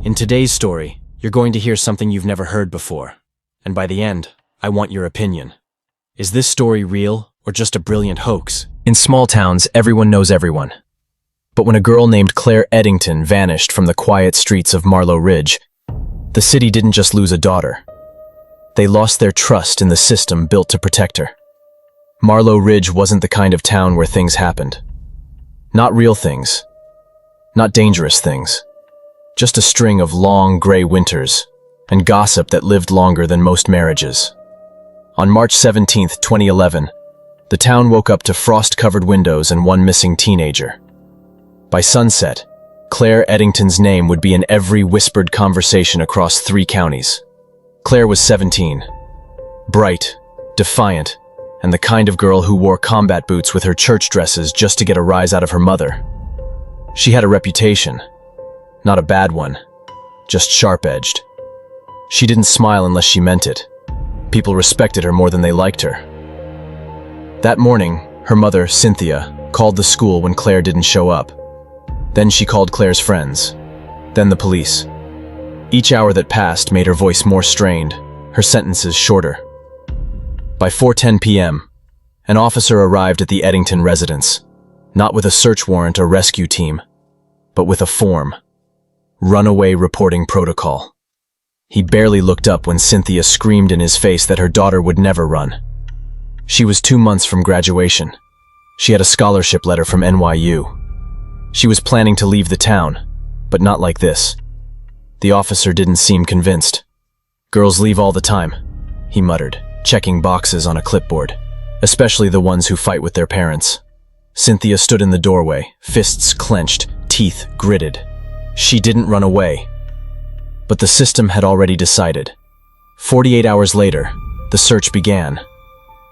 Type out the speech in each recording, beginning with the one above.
In today's story, you're going to hear something you've never heard before. And by the end, I want your opinion. Is this story real or just a brilliant hoax? In small towns, everyone knows everyone. But when a girl named Claire Eddington vanished from the quiet streets of Marlow Ridge, the city didn't just lose a daughter. They lost their trust in the system built to protect her. Marlow Ridge wasn't the kind of town where things happened. Not real things. Not dangerous things. Just a string of long, gray winters and gossip that lived longer than most marriages. On March 17, 2011, the town woke up to frost-covered windows and one missing teenager. By sunset, Claire Eddington's name would be in every whispered conversation across 3 counties. Claire was 17, bright, defiant, and the kind of girl who wore combat boots with her church dresses just to get a rise out of her mother. She had a reputation. Not a bad one, just sharp-edged. She didn't smile unless she meant it. People respected her more than they liked her. That morning, her mother, Cynthia, called the school when Claire didn't show up. Then she called Claire's friends, then the police. Each hour that passed made her voice more strained, her sentences shorter. By 4:10 p.m., an officer arrived at the Eddington residence, not with a search warrant or rescue team, but with a form. Runaway reporting protocol. He barely looked up when Cynthia screamed in his face that her daughter would never run. She was 2 months from graduation. She had a scholarship letter from NYU. She was planning to leave the town, but not like this. The officer didn't seem convinced. "Girls leave all the time," he muttered, checking boxes on a clipboard, especially the ones who fight with their parents. Cynthia stood in the doorway, fists clenched, teeth gritted. She didn't run away. But the system had already decided. 48 hours later, the search began.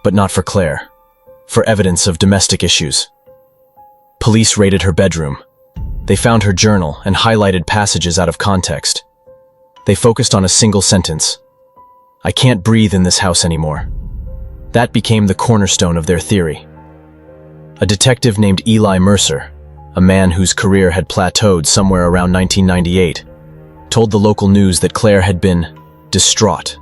But not for Claire. For evidence of domestic issues. Police raided her bedroom. They found her journal and highlighted passages out of context. They focused on a single sentence. "I can't breathe in this house anymore." That became the cornerstone of their theory. A detective named Eli Mercer, a man whose career had plateaued somewhere around 1998, told the local news that Claire had been distraught.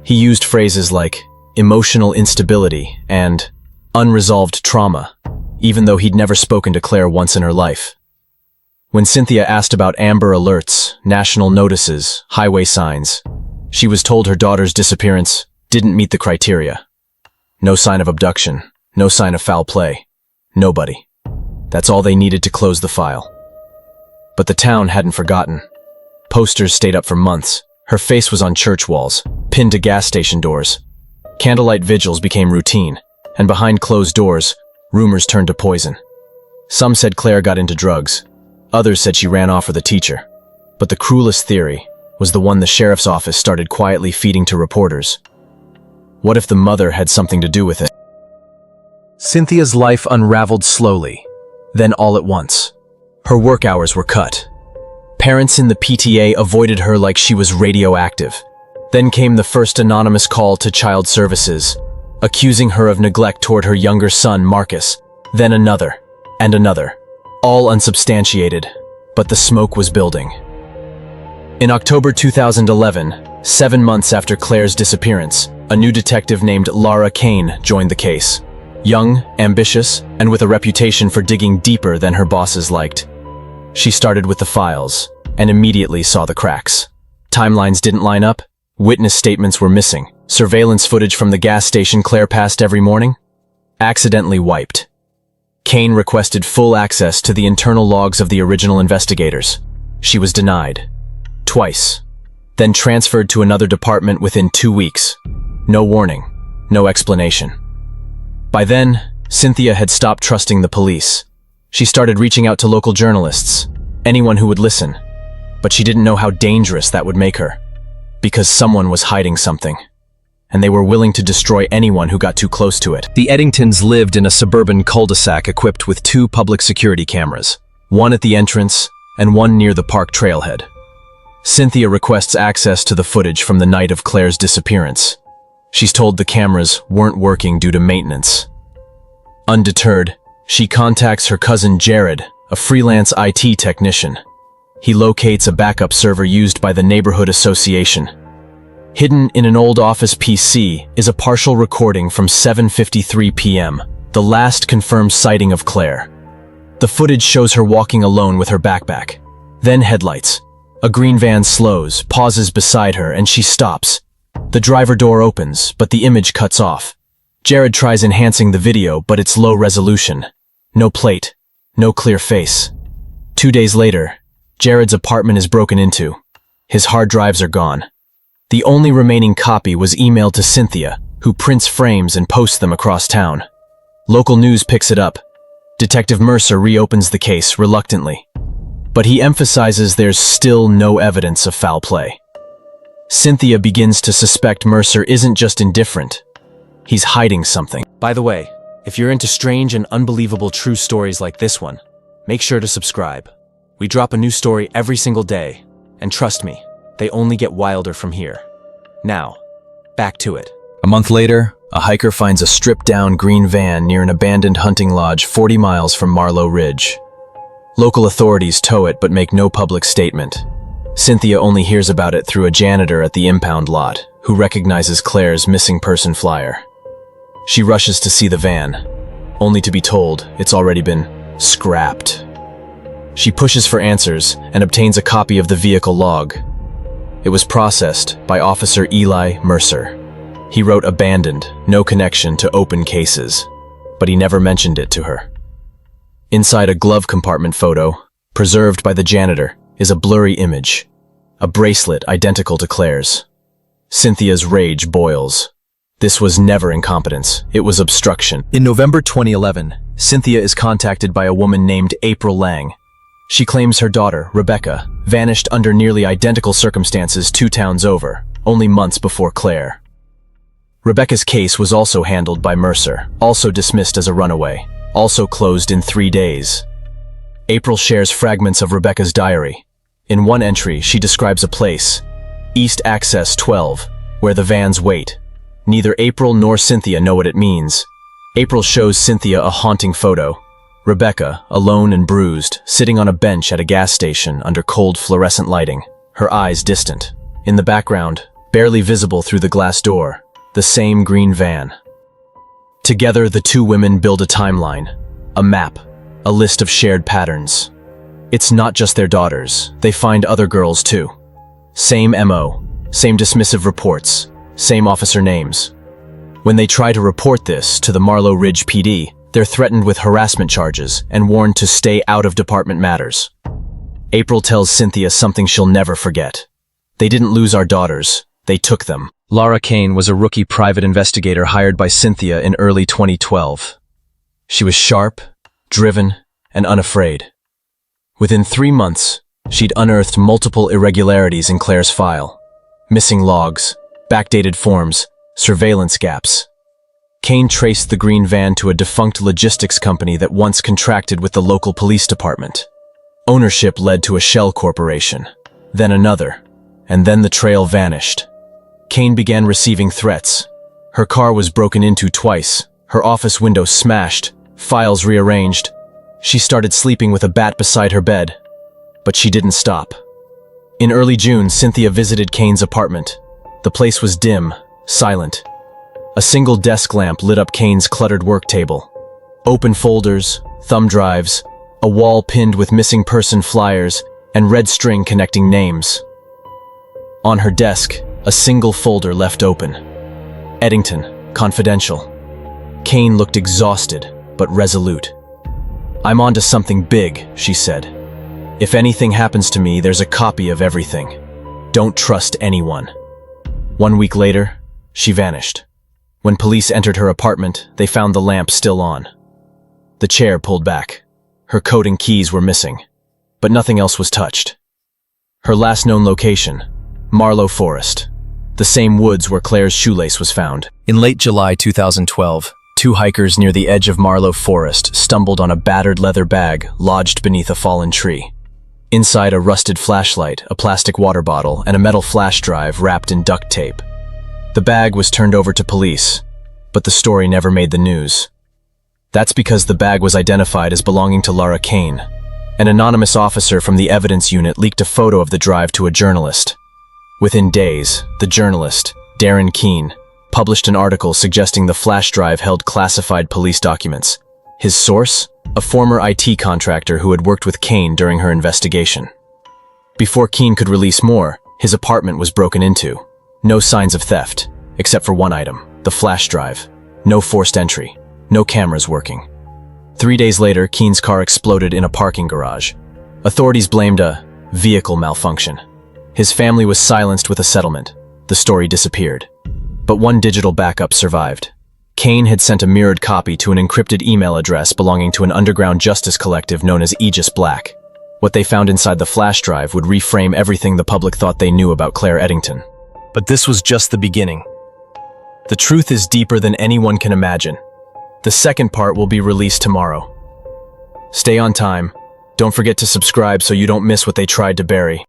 He used phrases like emotional instability and unresolved trauma, even though he'd never spoken to Claire once in her life. When Cynthia asked about Amber Alerts, national notices, highway signs, she was told her daughter's disappearance didn't meet the criteria. No sign of abduction, no sign of foul play, nobody. That's all they needed to close the file. But the town hadn't forgotten. Posters stayed up for months. Her face was on church walls, pinned to gas station doors. Candlelight vigils became routine, and behind closed doors, rumors turned to poison. Some said Claire got into drugs. Others said she ran off with a teacher. But the cruelest theory was the one the sheriff's office started quietly feeding to reporters. What if the mother had something to do with it? Cynthia's life unraveled slowly. Then all at once, her work hours were cut. Parents in the PTA avoided her like she was radioactive. Then came the first anonymous call to child services, accusing her of neglect toward her younger son, Marcus. Then another, and another, all unsubstantiated, but the smoke was building. In October 2011, 7 months after Claire's disappearance, a new detective named Laura Kane joined the case. Young, ambitious, and with a reputation for digging deeper than her bosses liked. She started with the files, and immediately saw the cracks. Timelines didn't line up, witness statements were missing, surveillance footage from the gas station Claire passed every morning, accidentally wiped. Kane requested full access to the internal logs of the original investigators. She was denied. Twice. Then transferred to another department within 2 weeks. No warning, no explanation. By then, Cynthia had stopped trusting the police. She started reaching out to local journalists, anyone who would listen. But she didn't know how dangerous that would make her, because someone was hiding something, and they were willing to destroy anyone who got too close to it. The Eddingtons lived in a suburban cul-de-sac equipped with 2 public security cameras, one at the entrance and one near the park trailhead. Cynthia requests access to the footage from the night of Claire's disappearance. She's told the cameras weren't working due to maintenance. Undeterred, she contacts her cousin Jared, a freelance IT technician. He locates a backup server used by the neighborhood association. Hidden in an old office PC is a partial recording from 7:53 p.m., the last confirmed sighting of Claire. The footage shows her walking alone with her backpack. Then headlights. A green van slows, pauses beside her, and she stops. The driver door opens, but the image cuts off. Jared tries enhancing the video, but it's low resolution. No plate. No clear face. 2 days later, Jared's apartment is broken into. His hard drives are gone. The only remaining copy was emailed to Cynthia, who prints frames and posts them across town. Local news picks it up. Detective Mercer reopens the case reluctantly, but he emphasizes there's still no evidence of foul play. Cynthia begins to suspect Mercer isn't just indifferent. He's hiding something. By the way, if you're into strange and unbelievable true stories like this one, make sure to subscribe. We drop a new story every single day, and trust me, they only get wilder from here. Now, back to it. A month later, a hiker finds a stripped-down green van near an abandoned hunting lodge 40 miles from Marlow Ridge. Local authorities tow it but make no public statement. Cynthia only hears about it through a janitor at the impound lot, who recognizes Claire's missing person flyer. She rushes to see the van, only to be told it's already been scrapped. She pushes for answers and obtains a copy of the vehicle log. It was processed by Officer Eli Mercer. He wrote abandoned, no connection to open cases, but he never mentioned it to her. Inside a glove compartment photo, preserved by the janitor, is a blurry image, a bracelet identical to Claire's. Cynthia's rage boils. This was never incompetence, it was obstruction. In November 2011, Cynthia is contacted by a woman named April Lang. She claims her daughter, Rebecca, vanished under nearly identical circumstances 2 towns over, only months before Claire. Rebecca's case was also handled by Mercer, also dismissed as a runaway, also closed in 3 days. April shares fragments of Rebecca's diary. In one entry, she describes a place, East Access 12, where the vans wait. Neither April nor Cynthia know what it means. April shows Cynthia a haunting photo. Rebecca, alone and bruised, sitting on a bench at a gas station under cold fluorescent lighting, her eyes distant. In the background, barely visible through the glass door, the same green van. Together, the 2 women build a timeline, a map, a list of shared patterns. It's not just their daughters, they find other girls too. Same MO, same dismissive reports, same officer names. When they try to report this to the Marlow Ridge PD, they're threatened with harassment charges and warned to stay out of department matters. April tells Cynthia something she'll never forget. They didn't lose our daughters, they took them. Laura Kane was a rookie private investigator hired by Cynthia in early 2012. She was sharp, driven, and unafraid. Within 3 months, she'd unearthed multiple irregularities in Claire's file. Missing logs, backdated forms, surveillance gaps. Kane traced the green van to a defunct logistics company that once contracted with the local police department. Ownership led to a shell corporation, then another, and then the trail vanished. Kane began receiving threats. Her car was broken into twice, her office window smashed, files rearranged. She started sleeping with a bat beside her bed, but she didn't stop. In early June, Cynthia visited Kane's apartment. The place was dim, silent. A single desk lamp lit up Kane's cluttered work table. Open folders, thumb drives, a wall pinned with missing person flyers, and red string connecting names. On her desk, a single folder left open. Eddington, confidential. Kane looked exhausted, but resolute. "I'm onto something big," she said. "If anything happens to me, there's a copy of everything. Don't trust anyone." 1 week later, she vanished. When police entered her apartment, they found the lamp still on. The chair pulled back. Her coat and keys were missing, but nothing else was touched. Her last known location, Marlow Forest, the same woods where Claire's shoelace was found. In late July 2012, 2 hikers near the edge of Marlow Forest stumbled on a battered leather bag lodged beneath a fallen tree. Inside, a rusted flashlight, a plastic water bottle, and a metal flash drive wrapped in duct tape. The bag was turned over to police, but the story never made the news. That's because the bag was identified as belonging to Laura Kane, An anonymous officer from the evidence unit leaked a photo of the drive to a journalist. Within days, the journalist, Darren Keene, published an article suggesting the flash drive held classified police documents. His source? A former IT contractor who had worked with Kane during her investigation. Before Keene could release more, his apartment was broken into. No signs of theft, except for one item, the flash drive. No forced entry, no cameras working. 3 days later, Keene's car exploded in a parking garage. Authorities blamed a vehicle malfunction. His family was silenced with a settlement. The story disappeared. But one digital backup survived. Kane had sent a mirrored copy to an encrypted email address belonging to an underground justice collective known as Aegis Black. What they found inside the flash drive would reframe everything the public thought they knew about Claire Eddington. But this was just the beginning. The truth is deeper than anyone can imagine. The second part will be released tomorrow. Stay on time. Don't forget to subscribe so you don't miss what they tried to bury.